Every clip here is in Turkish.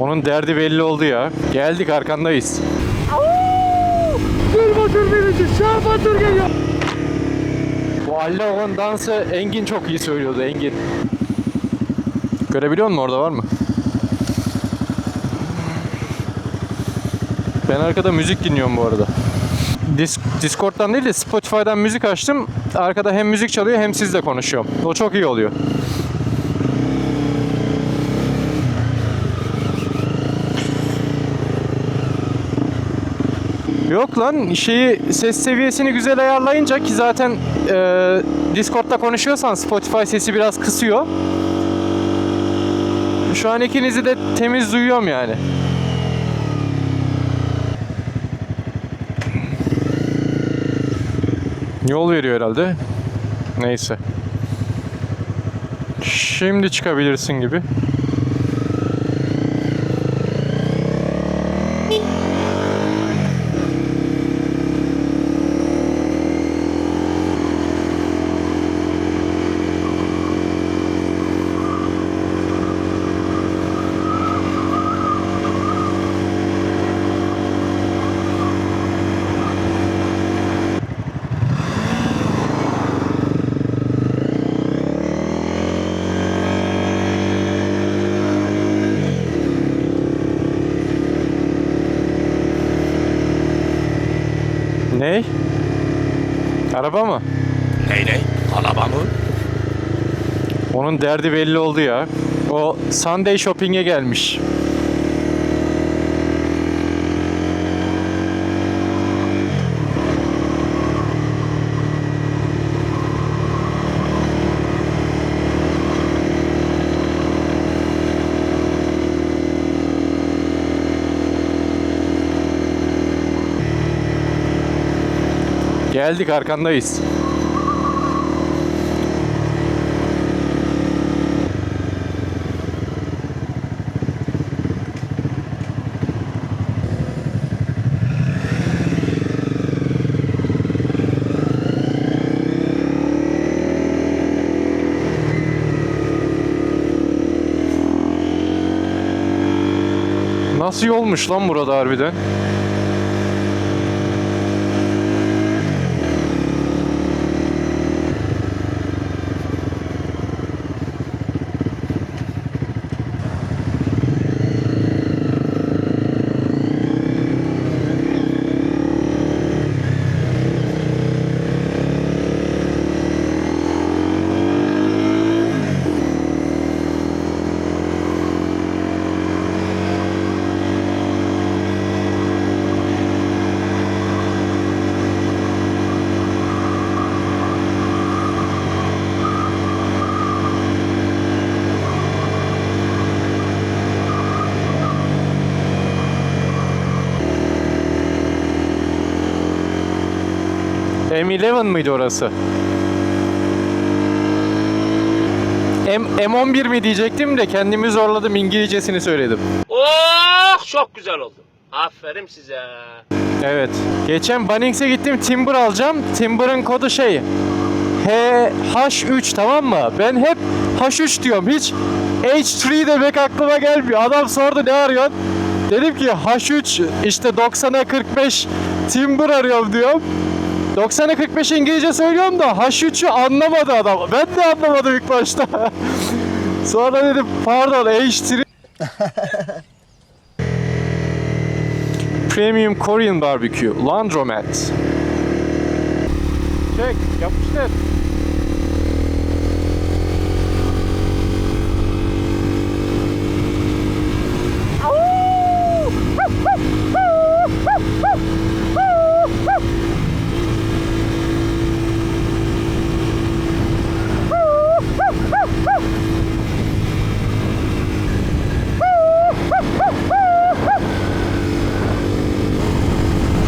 Onun derdi belli oldu ya. Geldik, arkandayız. Gül Batur birinci, Şah Batur geliyor. Bu Allah olan dansı Engin çok iyi söylüyordu, Engin. Görebiliyor musun, orada var mı? Ben arkada müzik dinliyorum bu arada. Discord'dan değil de Spotify'dan müzik açtım. Arkada hem müzik çalıyor hem sizle konuşuyorum. O çok iyi oluyor. Yok lan, ses seviyesini güzel ayarlayınca, ki zaten Discord'da konuşuyorsan Spotify sesi biraz kısıyor. Şu an ikinizi de temiz duyuyorum yani. Yol veriyor herhalde. Neyse. Şimdi çıkabilirsin gibi. Ne? Araba mı? Ney? Araba mı? Onun derdi belli oldu ya. O Sunday Shopping'e gelmiş. Geldik, arkandayız. Nasıl yolmuş lan burada harbiden? M11 mıydı orası? M11 mi diyecektim de kendimi zorladım, İngilizcesini söyledim. Oh, çok güzel oldu. Aferin size. Evet. Geçen Bunnings'e gittim, Timber alacağım. Timber'ın kodu H3, tamam mı? Ben hep H3 diyorum. Hiç H3 demek aklıma gelmiyor. Adam sordu, ne arıyorsun? Dedim ki H3, işte 90'a 45 Timber arıyorum diyorum. 90'a 45 İngilizce söylüyorum da H3'ü anlamadı adam. Ben de anlamadım ilk başta. Sonra dedim pardon, H3. Premium Korean Barbecue Laundromat. Çek, yapıştır.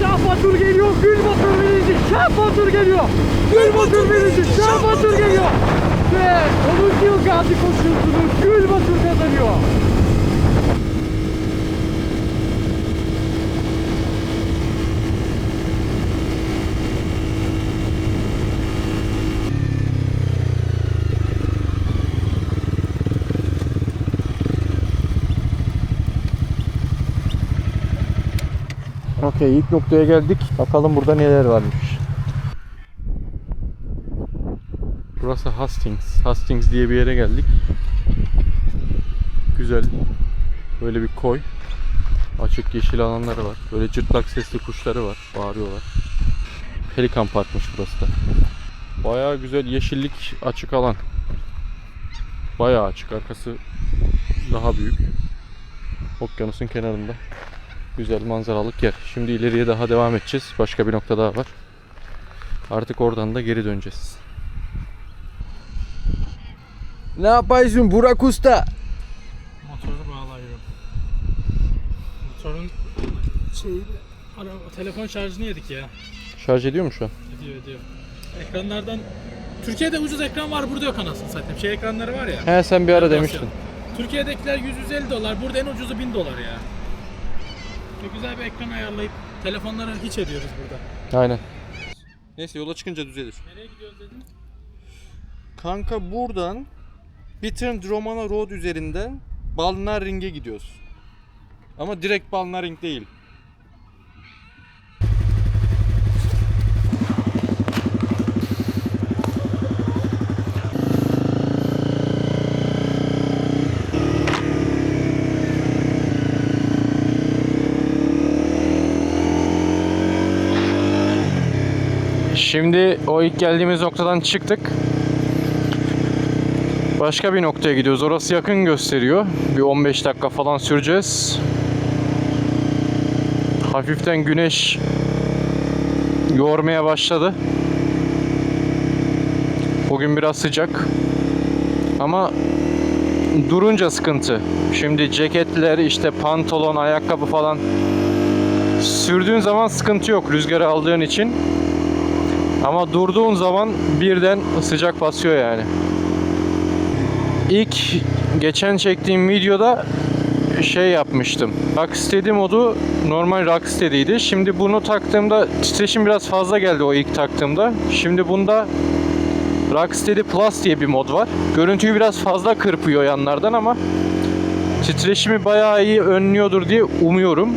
Şah Batur geliyor, Gül Batur birinci, Şah Batur geliyor. Gül Batur birinci, Şah Batur geliyor. Ve 10. yıl Gazi koşusunu Gül Batur kazanıyor. Okey, ilk noktaya geldik. Bakalım burada neler varmış. Burası Hastings. Hastings diye bir yere geldik. Güzel. Böyle bir koy. Açık yeşil alanları var. Böyle cırtlak sesli kuşları var. Bağırıyorlar. Pelikan Park'mış burası da. Bayağı güzel yeşillik, açık alan. Bayağı açık. Arkası daha büyük. Okyanusun kenarında. Güzel manzaralık yer. Şimdi ileriye daha devam edeceğiz. Başka bir nokta daha var. Artık oradan da geri döneceğiz. Ne yapıyorsun Burak Usta? Motoru bağlıyorum. Motorun telefon şarjını yedik ya. Şarj ediyor mu şu an? Ediyor. Ekranlardan Türkiye'de ucuz ekran var, burada yok anasını satayım. Şey ekranları var ya. He, sen bir ara demiştin. Türkiye'dekiler 150 dolar, burada en ucuzu 1000 dolar ya. Çok güzel bir ekran ayarlayıp telefonları hiç ediyoruz burada. Aynen. Neyse, yola çıkınca düzelir. Nereye gidiyoruz dedin? Kanka buradan Bittern Dromana Road üzerinden Balnaring'e gidiyoruz. Ama direkt Balnaring değil. Şimdi o ilk geldiğimiz noktadan çıktık. Başka bir noktaya gidiyoruz. Orası yakın gösteriyor. Bir 15 dakika falan süreceğiz. Hafiften güneş yormaya başladı. Bugün biraz sıcak. Ama durunca sıkıntı. Şimdi ceketler, işte pantolon, ayakkabı falan sürdüğün zaman sıkıntı yok rüzgarı aldığın için. Ama durduğun zaman birden sıcak basıyor yani. İlk geçen çektiğim videoda şey yapmıştım. Rocksteady modu normal Rocksteady'ydi. Şimdi bunu taktığımda titreşim biraz fazla geldi o ilk taktığımda. Şimdi bunda Rocksteady Plus diye bir mod var. Görüntüyü biraz fazla kırpıyor yanlardan ama titreşimi bayağı iyi önlüyordur diye umuyorum.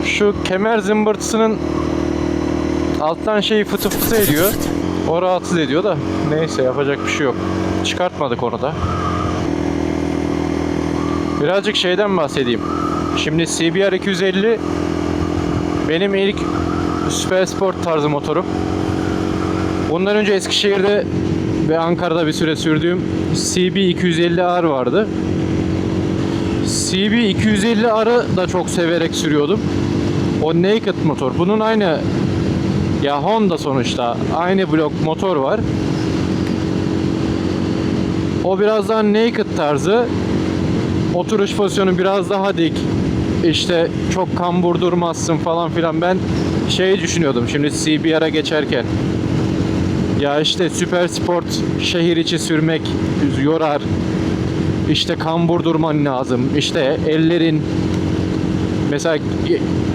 Şu kemer zımbırtısının alttan şeyi fıtı fıtı ediyor. O rahatsız ediyor da neyse, yapacak bir şey yok. Çıkartmadık onu da. Birazcık şeyden bahsedeyim. Şimdi CBR 250 benim ilk süper sport tarzı motorum. Bundan önce Eskişehir'de ve Ankara'da bir süre sürdüğüm CB 250R vardı. CB 250R'ı da çok severek sürüyordum. O naked motor. Bunun aynı, ya Honda sonuçta aynı blok motor var. O biraz daha naked tarzı. Oturuş pozisyonu biraz daha dik. İşte çok kambur durmazsın falan filan. Ben şey düşünüyordum şimdi CBR'a geçerken. Ya işte süper sport şehir içi sürmek yorar. İşte kambur durman lazım. İşte ellerin mesela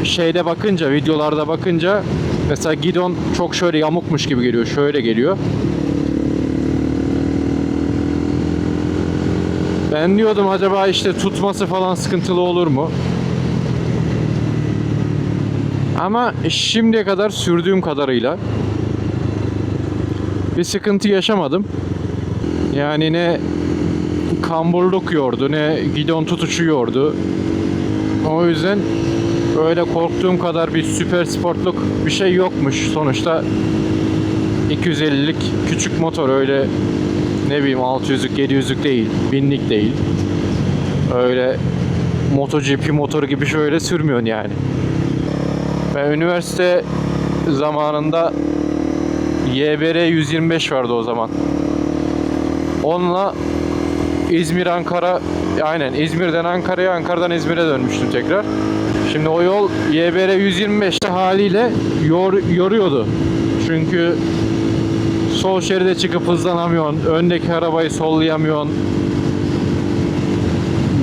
şeyde bakınca, videolarda bakınca mesela gidon çok şöyle yamukmuş gibi geliyor. Şöyle geliyor. Ben diyordum acaba işte tutması falan sıkıntılı olur mu? Ama şimdiye kadar sürdüğüm kadarıyla bir sıkıntı yaşamadım. Yani ne kamburluk yordu, ne gidon tutuşu yordu. O yüzden öyle korktuğum kadar bir süper sportluk bir şey yokmuş. Sonuçta 250'lik küçük motor, öyle ne bileyim 600'lük 700'lük değil, 1000'lik değil. Öyle MotoGP motoru gibi şöyle sürmüyorsun yani. Ben üniversite zamanında YBR 125 vardı o zaman. Onunla İzmir, Ankara, aynen İzmir'den Ankara'ya, Ankara'dan İzmir'e dönmüştüm tekrar. Şimdi o yol YBR 125'te haliyle yoruyordu. Çünkü sol şeride çıkıp hızlanamıyorsun, öndeki arabayı sollayamıyorsun.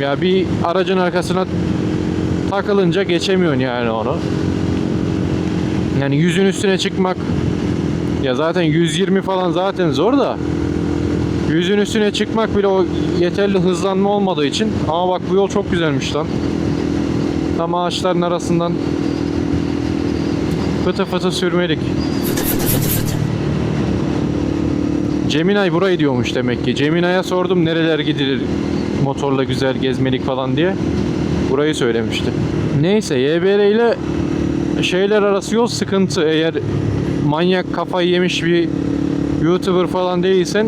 Ya bir aracın arkasına takılınca geçemiyorsun yani onu. Yani 100'ün üstüne çıkmak, ya zaten 120 falan zaten zor da 100'ün üstüne çıkmak bile o yeterli hızlanma olmadığı için. Ama bak bu yol çok güzelmiş lan. Tam ağaçların arasından Fıtı fıtı sürmelik. Cemilay burayı diyormuş demek ki. Cemilay'a sordum nereler gidilir motorla güzel gezmelik falan diye. Burayı söylemişti. Neyse YBR ile şeyler arası yol sıkıntı. Eğer manyak kafayı yemiş bir YouTuber falan değilsen,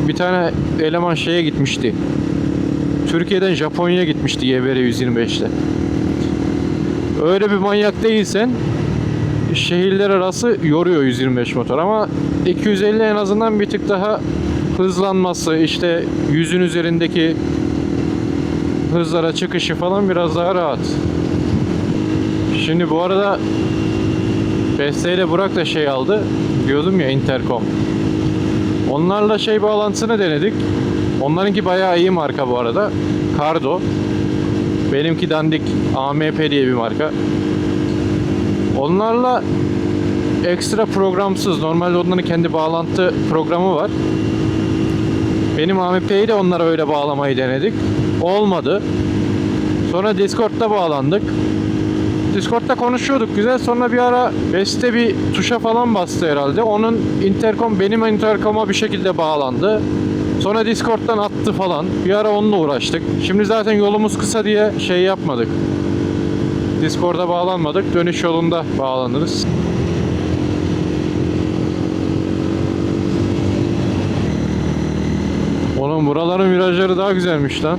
bir tane eleman şeye gitmişti. Türkiye'den Japonya'ya gitmişti YBR 125'te. Öyle bir manyak değilsen şehirler arası yoruyor 125 motor, ama 250 en azından bir tık daha hızlanması, işte 100'ün üzerindeki hızlara çıkışı falan biraz daha rahat. Şimdi bu arada Beste ile Burak da şey aldı. Diyordum ya, intercom. Onlarla şey bağlantısını denedik. Onlarınki bayağı iyi marka bu arada. Cardo. Benimki dandik AMP diye bir marka. Onlarla ekstra programsız. Normalde onların kendi bağlantı programı var. Benim AMP'yi de onlara öyle bağlamayı denedik. Olmadı. Sonra Discord'da bağlandık. Discord'da konuşuyorduk güzel. Sonra bir ara Beste bir tuşa falan bastı herhalde. Onun intercom benim intercom'a bir şekilde bağlandı. Sonra Discord'dan attı falan. Bir ara onunla uğraştık. Şimdi zaten yolumuz kısa diye şey yapmadık. Discord'a bağlanmadık. Dönüş yolunda bağlanırız. Oğlum buraların virajları daha güzelmiş lan.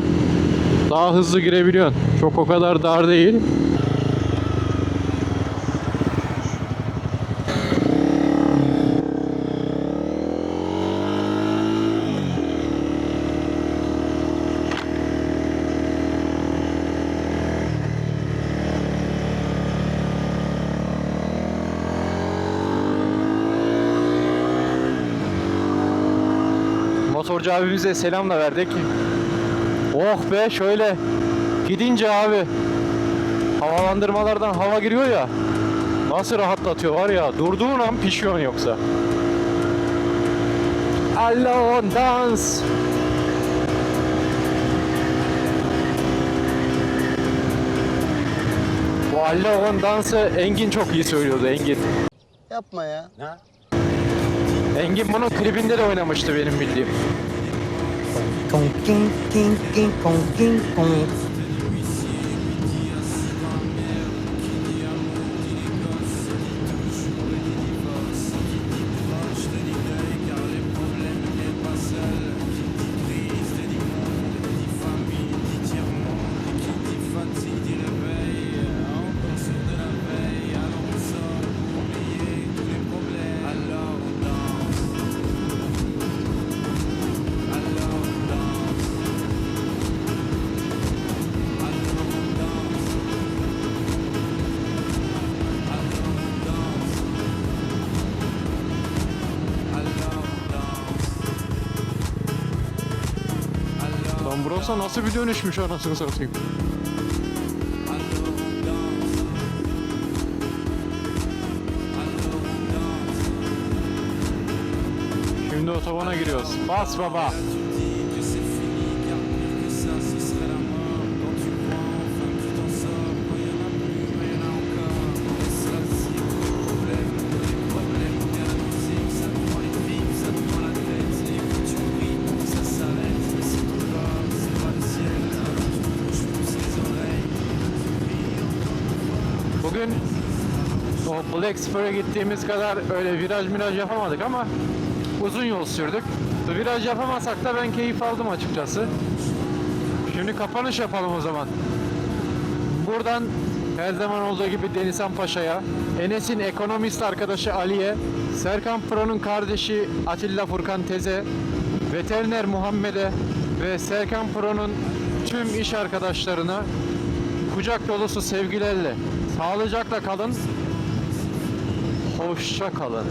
Daha hızlı girebiliyorsun. Çok o kadar dar değil. Motorcu abimize selam da verdik. Oh be, şöyle gidince abi havalandırmalardan hava giriyor ya, nasıl rahatlatıyor var ya, durduğun an pişiyorsun yoksa. Alone dance. Bu Alone dansı Engin çok iyi söylüyordu, Engin. Yapma ya. Engin bunun klibinde de oynamıştı benim bildiğim. Kong king king king kong king kong. Lan burası nasıl bir dönüşmüş anasını satayım. Şimdi otobana giriyoruz. Bas baba. Bugün o Black Spur'a gittiğimiz kadar öyle viraj yapamadık ama uzun yol sürdük. Viraj yapamasak da ben keyif aldım açıkçası. Şimdi kapanış yapalım o zaman. Buradan her zaman olduğu gibi Denizhan Paşa'ya, Enes'in ekonomist arkadaşı Ali'ye, Serkan Pro'nun kardeşi Atilla Furkan Teze, veteriner Muhammed'e ve Serkan Pro'nun tüm iş arkadaşlarına kucak dolusu sevgilerle sağlıcakla kalın, hoşça kalın.